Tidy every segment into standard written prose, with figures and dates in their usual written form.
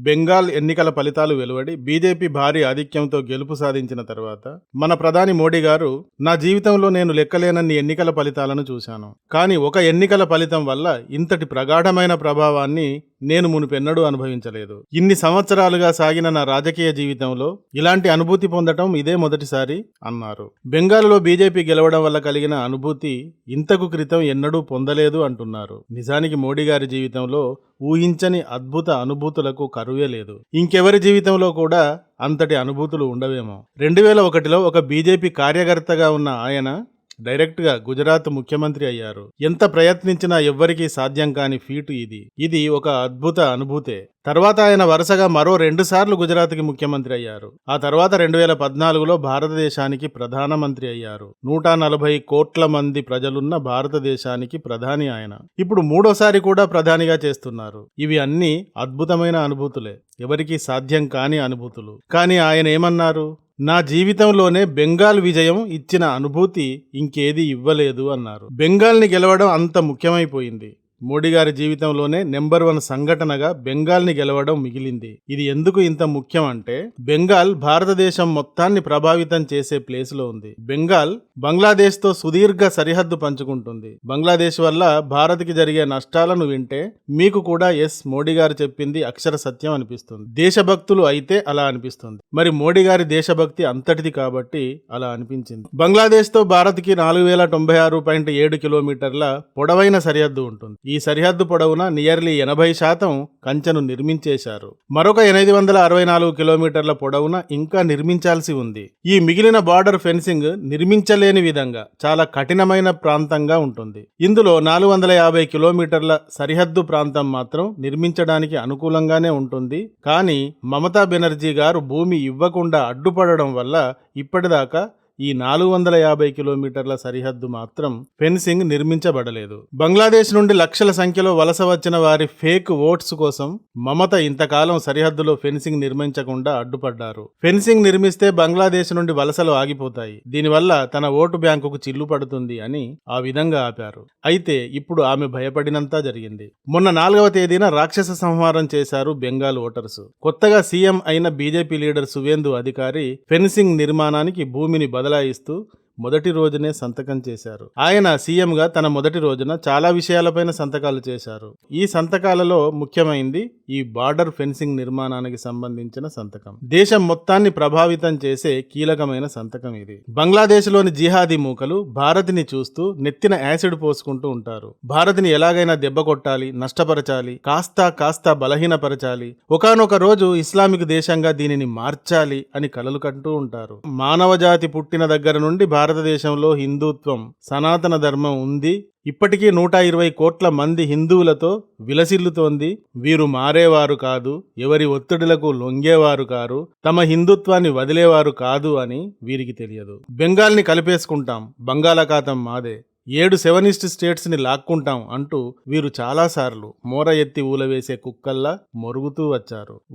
బెంగాల్ ఎన్నికల ఫలితాలు వెలువడి బీజేపీ భారీ ఆధిక్యంతో గెలుపు సాధించిన తర్వాత మన ప్రధాని మోడీ గారు, నా జీవితంలో నేను లెక్కలేనన్ని ఎన్నికల ఫలితాలను చూశాను. కానీ ఒక ఎన్నికల ఫలితం వల్ల ఇంతటి ప్రగాఢమైన ప్రభావాన్ని నేను మునుపెన్నడూ అనుభవించలేదు. ఇన్ని సంవత్సరాలుగా సాగిన నా రాజకీయ జీవితంలో ఇలాంటి అనుభూతి పొందటం ఇదే మొదటిసారి అన్నారు. బెంగాల్లో బీజేపీ గెలవడం వల్ల కలిగిన అనుభూతి ఇంతకు క్రితం ఎన్నడూ పొందలేదు అంటున్నారు. నిజానికి మోడీ గారి జీవితంలో ఊహించని అద్భుత అనుభూతులకు కరువే లేదు. ఇంకెవరి జీవితంలో కూడా అంతటి అనుభూతులు ఉండవేమో. 2001లో ఒక బీజేపీ కార్యకర్తగా ఉన్న ఆయన డైరెక్ట్గా గుజరాత్ ముఖ్యమంత్రి అయ్యారు. ఎంత ప్రయత్నించినా ఎవ్వరికీ సాధ్యం కాని ఫీటు ఇది ఒక అద్భుత అనుభూతే. తర్వాత ఆయన వరుసగా మరో 2 సార్లు గుజరాత్కి ముఖ్యమంత్రి అయ్యారు. ఆ తర్వాత 2014లో భారతదేశానికి ప్రధానమంత్రి అయ్యారు. 140 కోట్ల మంది ప్రజలున్న భారతదేశానికి ప్రధాని ఆయన. ఇప్పుడు 3వ సారి కూడా ప్రధానిగా చేస్తున్నారు. ఇవి అన్నీ అద్భుతమైన అనుభూతులే, ఎవరికీ సాధ్యం కాని అనుభూతులు. కానీ ఆయన ఏమన్నారు? నా జీవితంలోనే బెంగాల్ విజయం ఇచ్చిన అనుభూతి ఇంకేది ఇవ్వలేదు అన్నారు. బెంగాల్ని గెలవడం అంత ముఖ్యమైపోయింది. మోడీ గారి జీవితంలోనే నెంబర్ 1 సంఘటనగా బెంగాల్ని గెలవడం మిగిలింది. ఇది ఎందుకు ఇంత ముఖ్యం అంటే, బెంగాల్ భారతదేశం మొత్తాన్ని ప్రభావితం చేసే ప్లేస్లో ఉంది. బెంగాల్ బంగ్లాదేశ్తో సుదీర్ఘ సరిహద్దు పంచుకుంటుంది. బంగ్లాదేశ్ వల్ల భారత్కి జరిగే నష్టాలను వింటే మీకు కూడా మోడీ గారు చెప్పింది అక్షర సత్యం అనిపిస్తుంది. దేశభక్తులు అయితే అలా అనిపిస్తుంది. మరి మోడీ గారి దేశభక్తి అంతటిది కాబట్టి అలా అనిపించింది. బంగ్లాదేశ్తో భారత్కి 4096.7 కిలోమీటర్ల పొడవైన సరిహద్దు ఉంటుంది. ఈ సరిహద్దు పొడవున నియర్లీ 80% కంచెను నిర్మించేశారు. మరొక 864 కిలోమీటర్ల పొడవున ఇంకా నిర్మించాల్సి ఉంది. ఈ మిగిలిన బార్డర్ ఫెన్సింగ్ నిర్మించలేని విధంగా చాలా కఠినమైన ప్రాంతంగా ఉంటుంది. ఇందులో 450 కిలోమీటర్ల సరిహద్దు ప్రాంతం మాత్రం నిర్మించడానికి అనుకూలంగానే ఉంటుంది. కానీ మమతా బెనర్జీ గారు భూమి ఇవ్వకుండా అడ్డుపడడం వల్ల ఇప్పటిదాకా ఈ 450 కిలోమీటర్ల సరిహద్దు మాత్రం ఫెన్సింగ్ నిర్మించబడలేదు. బంగ్లాదేశ్ నుండి లక్షల సంఖ్యలో వలస వచ్చిన వారి ఫేక్ ఓట్స్ కోసం మమత ఇంతకాలం సరిహద్దులో ఫెన్సింగ్ నిర్మించకుండా అడ్డుపడ్డారు. ఫెన్సింగ్ నిర్మిస్తే బంగ్లాదేశ్ నుండి వలసలు ఆగిపోతాయి, దీనివల్ల తన ఓటు బ్యాంకుకు చిల్లు పడుతుంది అని ఆ విధంగా ఆపారు. అయితే ఇప్పుడు ఆమె భయపడినంతా జరిగింది. మొన్న 4వ తేదీన రాక్షస సంహారం చేశారు బెంగాల్ ఓటర్స్. కొత్తగా సీఎం అయిన బీజేపీ లీడర్ సువేందు అధికారి ఫెన్సింగ్ నిర్మాణానికి భూమిని బదలాయిస్తూ మొదటి రోజునే సంతకం చేశారు. ఆయన సీఎంగా తన మొదటి రోజున చాలా విషయాలపైన సంతకాలు చేశారు. ఈ సంతకాలలో ముఖ్యమైంది ఈ బార్డర్ ఫెన్సింగ్ నిర్మాణానికి సంబంధించిన సంతకం. దేశం మొత్తాన్ని ప్రభావితం చేసే కీలకమైన సంతకం ఇది. బంగ్లాదేశ్లోని జిహాదీ మూకలు భారత్ని చూస్తూ నెత్తిన యాసిడ్ పోసుకుంటూ ఉంటారు. భారత్ని ఎలాగైనా దెబ్బ కొట్టాలి, నష్టపరచాలి, కాస్తా బలహీనపరచాలి, ఒకానొక రోజు ఇస్లామిక్ దేశంగా దీనిని మార్చాలి అని కలలు కంటూ ఉంటారు. మానవజాతి పుట్టిన దగ్గర నుండి భారతదేశంలో హిందుత్వం, సనాతన ధర్మం ఉంది. ఇప్పటికీ 120 కోట్ల మంది హిందువులతో విలసిల్లుతోంది. వీరు మారేవారు కాదు, ఎవరి ఒత్తిడులకు లొంగేవారు కారు, తమ హిందుత్వాన్ని వదిలేవారు కాదు అని వీరికి తెలియదు. బెంగాల్ని కలిపేసుకుంటాం, బంగాళాఖాతం మాదే, 7 సెవెనిస్ట్ స్టేట్స్ ని లాక్కుంటాం అంటూ వీరు చాలాసార్లు మోర ఎత్తి ఊలవేసే కుక్కల్లా మొరుగుతూ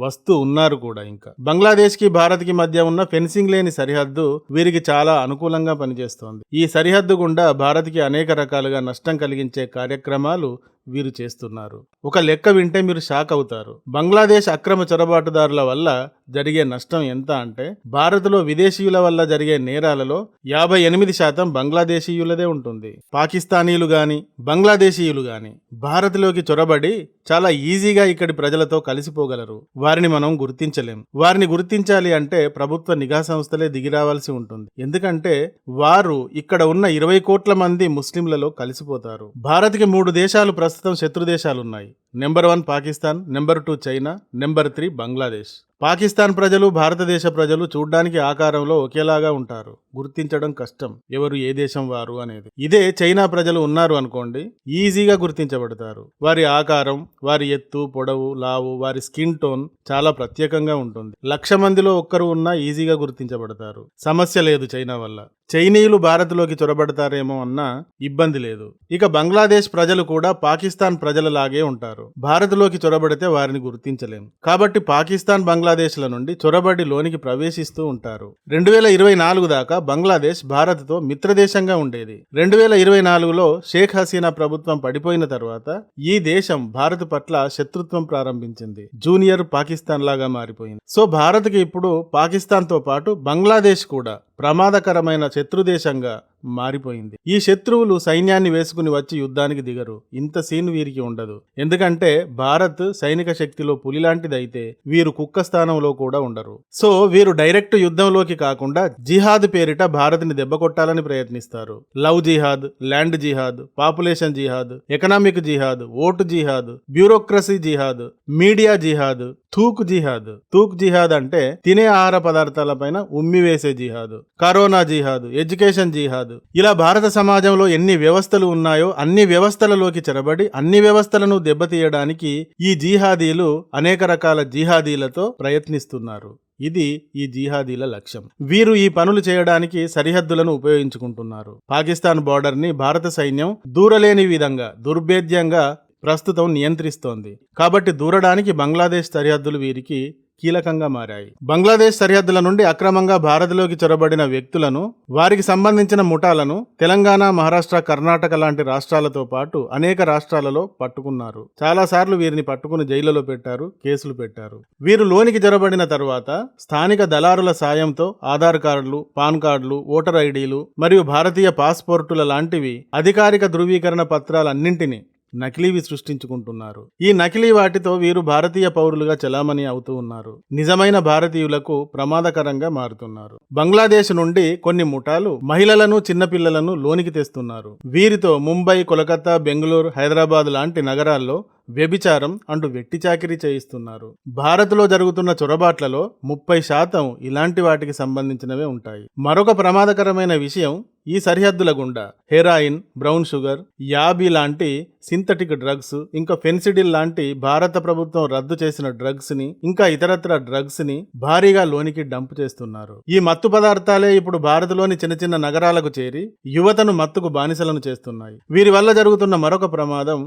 వస్తూ ఉన్నారు కూడా. ఇంకా బంగ్లాదేశ్ కి భారత్ కి మధ్య ఉన్న ఫెన్సింగ్ లేని సరిహద్దు వీరికి చాలా అనుకూలంగా పనిచేస్తోంది. ఈ సరిహద్దు గుండా భారత్ కి అనేక రకాలుగా నష్టం కలిగించే కార్యక్రమాలు వీరు చేస్తున్నారు. ఒక లెక్క వింటే మీరు షాక్ అవుతారు. బంగ్లాదేశ్ అక్రమ చొరబాటుదారుల వల్ల జరిగే నష్టం ఎంత అంటే, భారత్లో విదేశీయుల వల్ల జరిగే నేరాలలో 58% బంగ్లాదేశీయులదే ఉంటుంది. పాకిస్తానీలు గాని బంగ్లాదేశీయులు గాని భారత్లోకి చొరబడి చాలా ఈజీగా ఇక్కడి ప్రజలతో కలిసిపోగలరు. వారిని మనం గుర్తించలేం. వారిని గుర్తించాలి అంటే ప్రభుత్వ నిఘా సంస్థలే దిగిరావాల్సి ఉంటుంది. ఎందుకంటే వారు ఇక్కడ ఉన్న 20 కోట్ల మంది ముస్లింలలో కలిసిపోతారు. భారత్కి 3 దేశాలు ప్రస్తుతం శత్రు దేశాలున్నాయి. Number 1 Pakistan, number 2 China, number 3 Bangladesh. Pakistan ప్రజలు, భారతదేశ ప్రజలు చూడ్డానికి ఆకారంలో ఒకేలాగా ఉంటారు. గుర్తించడం కష్టం ఎవరు ఏ దేశం వారు అనేది. ఇదే చైనా ప్రజలు ఉన్నారు అనుకోండి, ఈజీగా గుర్తించబడతారు. వారి ఆకారం, వారి ఎత్తు, పొడవు, లావు, వారి స్కిన్ టోన్ చాలా ప్రత్యేకంగా ఉంటుంది. 1,00,000 మందిలో ఒక్కరు ఉన్నా ఈజీగా గుర్తించబడతారు. సమస్య లేదు చైనా వల్ల. చైనీయులు భారత్లోకి చొరబడతారేమో అన్న ఇబ్బంది లేదు. ఇక బంగ్లాదేశ్ ప్రజలు కూడా పాకిస్తాన్ ప్రజలలాగే ఉంటారు. భారత్లోకి చొరబడితే వారిని గుర్తించలేం. కాబట్టి పాకిస్తాన్ బంగ్లాదేశ్ల నుండి చొరబడి లోనికి ప్రవేశిస్తూ ఉంటారు. 2024 దాకా బంగ్లాదేశ్ భారత్తో మిత్రదేశంగా ఉండేది. 2024లో షేక్ హసీనా ప్రభుత్వం పడిపోయిన తర్వాత ఈ దేశం భారత్ పట్ల శత్రుత్వం ప్రారంభించింది. జూనియర్ పాకిస్తాన్ లాగా మారిపోయింది. సో భారత్కి ఇప్పుడు పాకిస్తాన్తో పాటు బంగ్లాదేశ్ కూడా ప్రమాదకరమైన శత్రుదేశంగా మారిపోయింది. ఈ శత్రువులు సైన్యాన్ని వేసుకుని వచ్చి యుద్ధానికి దిగరు. ఇంత సీన్ వీరికి ఉండదు. ఎందుకంటే భారత్ సైనిక శక్తిలో పులిలాంటిదైతే వీరు కుక్క స్థానంలో కూడా ఉండరు. సో వీరు డైరెక్ట్ యుద్ధంలోకి కాకుండా జిహాద్ పేరిట భారత్ని దెబ్బకొట్టాలని ప్రయత్నిస్తారు. లవ్ జిహాద్, ల్యాండ్ జిహాద్, పాపులేషన్ జిహాద్, ఎకనామిక్ జిహాద్, ఓటు జిహాద్, బ్యూరోక్రసీ జిహాద్, మీడియా జిహాద్, థూక్ జిహాద్. థూక్ జిహాద్ అంటే తినే ఆహార పదార్థాలపైన ఉమ్మి వేసే జిహాద్, కరోనా జిహాద్, ఎడ్యుకేషన్ జిహాద్. ఇలా భారత సమాజంలో ఎన్ని వ్యవస్థలు ఉన్నాయో అన్ని వ్యవస్థలలోకి చెరబడి అన్ని వ్యవస్థలను దెబ్బతీయడానికి ఈ జిహాదీలు అనేక రకాల జిహాదీలతో ప్రయత్నిస్తున్నారు. ఇది ఈ జిహాదీల లక్ష్యం. వీరు ఈ పనులు చేయడానికి సరిహద్దులను ఉపయోగించుకుంటున్నారు. పాకిస్తాన్ బోర్డర్ ని భారత సైన్యం దూరలేని విధంగా దుర్భేద్యంగా ప్రస్తుతం నియంత్రిస్తోంది. కాబట్టి దూరడానికి బంగ్లాదేశ్ సరిహద్దులు వీరికి కీలకంగా మారాయి. బంగ్లాదేశ్ సరిహద్దుల నుండి అక్రమంగా భారత్లోకి చొరబడిన వ్యక్తులను, వారికి సంబంధించిన ముఠాలను తెలంగాణ, మహారాష్ట్ర, కర్ణాటక లాంటి రాష్ట్రాలతో పాటు అనేక రాష్ట్రాలలో పట్టుకున్నారు. చాలాసార్లు వీరిని పట్టుకుని జైళ్లలో పెట్టారు, కేసులు పెట్టారు. వీరు లోనికి చొరబడిన తరువాత స్థానిక దళారుల సాయంతో ఆధార్ కార్డులు, పాన్ కార్డులు, ఓటర్ ఐడీలు మరియు భారతీయ పాస్పోర్టుల లాంటివి అధికారిక ధృవీకరణ పత్రాలన్నింటినీ నకిలీవి సృష్టించుకుంటున్నారు. ఈ నకిలీ వాటితో వీరు భారతీయ పౌరులుగా చెలామణి అవుతూ ఉన్నారు. నిజమైన భారతీయులకు ప్రమాదకరంగా మారుతున్నారు. బంగ్లాదేశ్ నుండి కొన్ని ముఠాలు మహిళలను, చిన్నపిల్లలను లోనికి తెస్తున్నారు. వీరితో ముంబై, కోలకత్తా, బెంగళూరు, హైదరాబాద్ లాంటి నగరాల్లో వ్యభిచారం అంటూ వెట్టి చాకిరీ చేయిస్తున్నారు. భారత్లో జరుగుతున్న చొరబాట్లలో 30% ఇలాంటి వాటికి సంబంధించినవే ఉంటాయి. మరొక ప్రమాదకరమైన విషయం, ఈ సరిహద్దుల గుండా హెరాయిన్, బ్రౌన్ షుగర్, యాబీ లాంటి సింథటిక్ డ్రగ్స్, ఇంకా ఫెన్సిడిల్ లాంటి భారత ప్రభుత్వం రద్దు చేసిన డ్రగ్స్ ని, ఇంకా ఇతరత్ర డ్రగ్స్ ని భారీగా లోనికి డంప్ చేస్తున్నారు. ఈ మత్తు పదార్థాలే ఇప్పుడు భారత్లోని చిన్న చిన్న నగరాలకు చేరి యువతను మత్తుకు బానిసలను చేస్తున్నాయి. వీరి వల్ల జరుగుతున్న మరొక ప్రమాదం,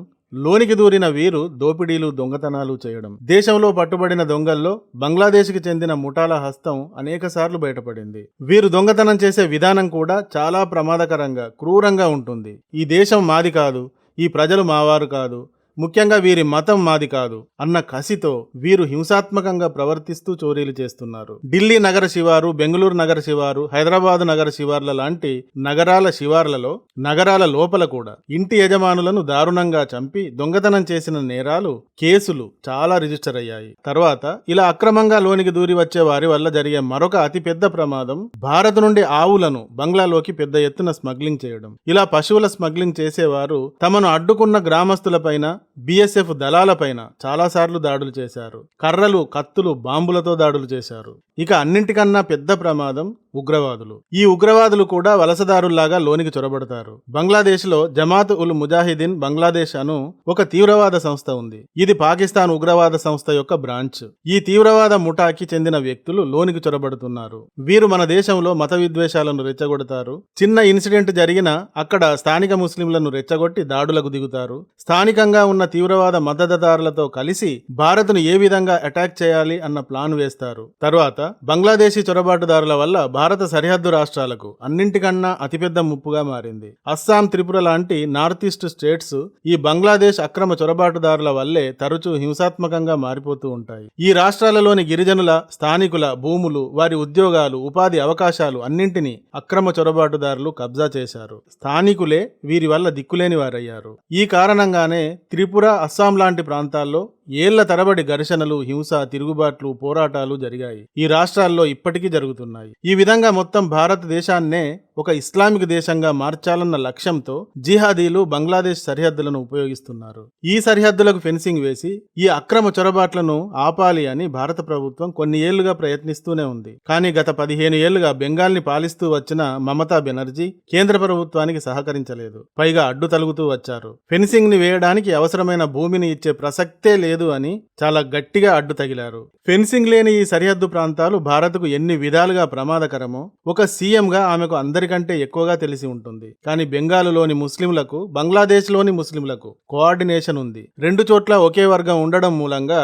లోనికి దూరిన వీరు దోపిడీలు, దొంగతనాలు చేయడం. దేశంలో పట్టుబడిన దొంగల్లో బంగ్లాదేశ్కి చెందిన ముఠాల హస్తం అనేకసార్లు బయటపడింది. వీరు దొంగతనం చేసే విధానం కూడా చాలా ప్రమాదకరంగా, క్రూరంగా ఉంటుంది. ఈ దేశం మాది కాదు, ఈ ప్రజలు మావారు కాదు, ముఖ్యంగా వీరి మతం మాది కాదు అన్న కసితో వీరు హింసాత్మకంగా ప్రవర్తిస్తూ చోరీలు చేస్తున్నారు. ఢిల్లీ నగర శివారు, బెంగళూరు నగర శివారు, హైదరాబాద్ నగర శివార్ల లాంటి నగరాల శివార్లలో, నగరాల లోపల కూడా ఇంటి యజమానులను దారుణంగా చంపి దొంగతనం చేసిన నేరాలు, కేసులు చాలా రిజిస్టర్ అయ్యాయి. తర్వాత ఇలా అక్రమంగా లోనికి దూరి వచ్చే వారి వల్ల జరిగే మరొక అతిపెద్ద ప్రమాదం, భారత్ నుండి ఆవులను బంగ్లాలోకి పెద్ద ఎత్తున స్మగ్లింగ్ చేయడం. ఇలా పశువుల స్మగ్లింగ్ చేసేవారు తమను అడ్డుకున్న గ్రామస్తులపైన, బిఎస్ఎఫ్ దళాలపైన చాలాసార్లు దాడులు చేశారు. కర్రలు, కత్తులు, బాంబులతో దాడులు చేశారు. ఇక అన్నింటికన్నా పెద్ద ప్రమాదం ఉగ్రవాదులు. ఈ ఉగ్రవాదులు కూడా వలసదారుల్లాగా లోనికి చొరబడతారు. బంగ్లాదేశ్లో జమాత్ ఉల్ ముజాహిదీన్ బంగ్లాదేశ్ అను ఒక తీవ్రవాద సంస్థ ఉంది. ఇది పాకిస్తాన్ ఉగ్రవాద సంస్థ యొక్క బ్రాంచ్. ఈ తీవ్రవాద ముఠాకి చెందిన వ్యక్తులు లోనికి చొరబడుతున్నారు. వీరు మన దేశంలో మత విద్వేషాలను రెచ్చగొడతారు. చిన్న ఇన్సిడెంట్ జరిగినా అక్కడ స్థానిక ముస్లింలను రెచ్చగొట్టి దాడులకు దిగుతారు. స్థానికంగా ఉన్న తీవ్రవాద మద్దతుదారులతో కలిసి భారత్ను ఏ విధంగా అటాక్ చేయాలి అన్న ప్లాన్ వేస్తారు. తరువాత బంగ్లాదేశీ చొరబాటుదారుల వల్ల భారత సరిహద్దు రాష్ట్రాలకు అన్నింటికన్నా అతిపెద్ద ముప్పుగా మారింది. అస్సాం, త్రిపుర లాంటి నార్త్ ఈస్ట్ స్టేట్స్ ఈ బంగ్లాదేశ్ అక్రమ చొరబాటుదారుల వల్లే తరచూ హింసాత్మకంగా మారిపోతూ ఉంటాయి. ఈ రాష్ట్రాలలోని గిరిజనుల, స్థానికుల భూములు, వారి ఉద్యోగాలు, ఉపాధి అవకాశాలు అన్నింటినీ అక్రమ చొరబాటుదారులు కబ్జా చేశారు. స్థానికులే వీరి వల్ల దిక్కులేని వారయ్యారు. ఈ కారణంగానే త్రిపుర, అస్సాం లాంటి ప్రాంతాల్లో ఏళ్ల తరబడి ఘర్షణలు, హింస, తిరుగుబాట్లు, పోరాటాలు జరిగాయి. ఈ రాష్ట్రాల్లో ఇప్పటికీ జరుగుతున్నాయి. ఈ విధంగా మొత్తం భారతదేశాన్నే ఒక ఇస్లామిక్ దేశంగా మార్చాలన్న లక్ష్యంతో జిహాదీలు బంగ్లాదేశ్ సరిహద్దులను ఉపయోగిస్తున్నారు. ఈ సరిహద్దులకు ఫెన్సింగ్ వేసి ఈ అక్రమ చొరబాట్లను ఆపాలి అని భారత ప్రభుత్వం కొన్ని ఏళ్లుగా ప్రయత్నిస్తూనే ఉంది. కానీ గత 15 ఏళ్లుగా బెంగాల్ని పాలిస్తూ వచ్చిన మమతా బెనర్జీ కేంద్ర ప్రభుత్వానికి సహకరించలేదు. పైగా అడ్డు తలుగుతూ వచ్చారు. ఫెన్సింగ్ ని వేయడానికి అవసరమైన భూమిని ఇచ్చే ప్రసక్తే లేదు లేదు అని చాలా గట్టిగా అడ్డు తగిలారు. ఫెన్సింగ్ లేని ఈ సరిహద్దు ప్రాంతాలు భారత్కు ఎన్ని విధాలుగా ప్రమాదకరమో ఒక సీఎంగా ఆమెకు అందరికంటే ఎక్కువగా తెలిసి ఉంటుంది. కానీ బెంగాలులోని ముస్లింలకు, బంగ్లాదేశ్లోని ముస్లింలకు కోఆర్డినేషన్ ఉంది. రెండు చోట్ల ఒకే వర్గం ఉండడం మూలంగా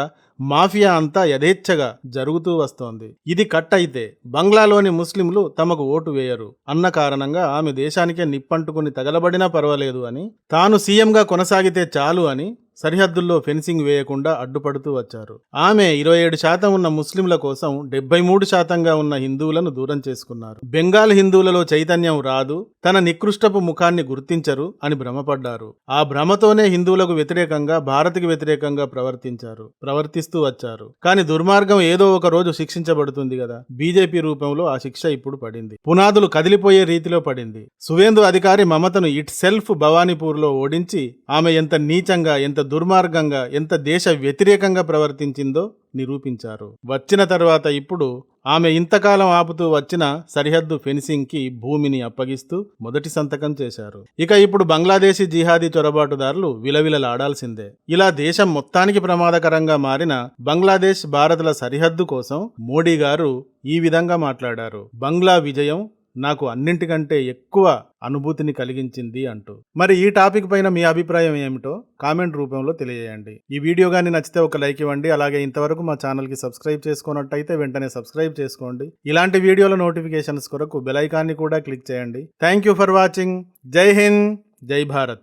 మాఫియా అంతా యథేచ్ఛగా జరుగుతూ వస్తోంది. ఇది కట్ అయితే బంగ్లాలోని ముస్లింలు తమకు ఓటు వేయరు అన్న కారణంగా ఆమె దేశానికే నిప్పంటుకుని తగలబడినా పర్వాలేదు అని, తాను సీఎంగా కొనసాగితే చాలు అని సరిహద్దుల్లో ఫెన్సింగ్ వేయకుండా అడ్డుపడుతూ వచ్చారు. ఆమె 27% ఉన్న ముస్లింల కోసం 73%గా ఉన్న హిందువులను దూరం చేసుకున్నారు. బెంగాల్ హిందువులలో చైతన్యం రాదు, తన నికృష్టపు ముఖాన్ని గుర్తించరు అని భ్రమపడ్డారు. ఆ భ్రమతోనే హిందువులకు వ్యతిరేకంగా, భారత్కి వ్యతిరేకంగా ప్రవర్తిస్తూ వచ్చారు. కానీ దుర్మార్గం ఏదో ఒక రోజు శిక్షించబడుతుంది కదా. బీజేపీ రూపంలో ఆ శిక్ష ఇప్పుడు పడింది. పునాదులు కదిలిపోయే రీతిలో పడింది. సువేందు అధికారి మమతను ఇట్ సెల్ఫ్ భవానీపూర్లో ఓడించి ఆమె ఎంత నీచంగా, ఎంత దుర్మార్గంగా, ఎంత దేశ వ్యతిరేకంగా ప్రవర్తించిందో నిరూపించారు. వచ్చిన తర్వాత ఇప్పుడు ఆమె ఇంతకాలం ఆపుతూ వచ్చిన సరిహద్దు ఫెన్సింగ్ కి భూమిని అప్పగిస్తూ మొదటి సంతకం చేశారు. ఇక ఇప్పుడు బంగ్లాదేశీ జిహాదీ చొరబాటుదారులు విలవిలలాడాల్సిందే. ఇలా దేశం మొత్తానికి ప్రమాదకరంగా మారిన బంగ్లాదేశ్ భారత్ల సరిహద్దు కోసం మోడీ గారు ఈ విధంగా మాట్లాడారు. బంగ్లా విజయం నాకు అన్నింటికంటే ఎక్కువ అనుభూతిని కలిగించింది అంటూ. మరి ఈ టాపిక్ పైన మీ అభిప్రాయం ఏమిటో కామెంట్ రూపంలో తెలియజేయండి. ఈ వీడియో కానీ నచ్చితే ఒక లైక్ ఇవ్వండి. అలాగే ఇంతవరకు మా ఛానల్కి సబ్స్క్రైబ్ చేసుకున్నట్టయితే వెంటనే సబ్స్క్రైబ్ చేసుకోండి. ఇలాంటి వీడియోల నోటిఫికేషన్స్ కొరకు బెల్ ఐకాన్ని కూడా క్లిక్ చేయండి. Thank you for watching. జై హింద్, జై భారత్.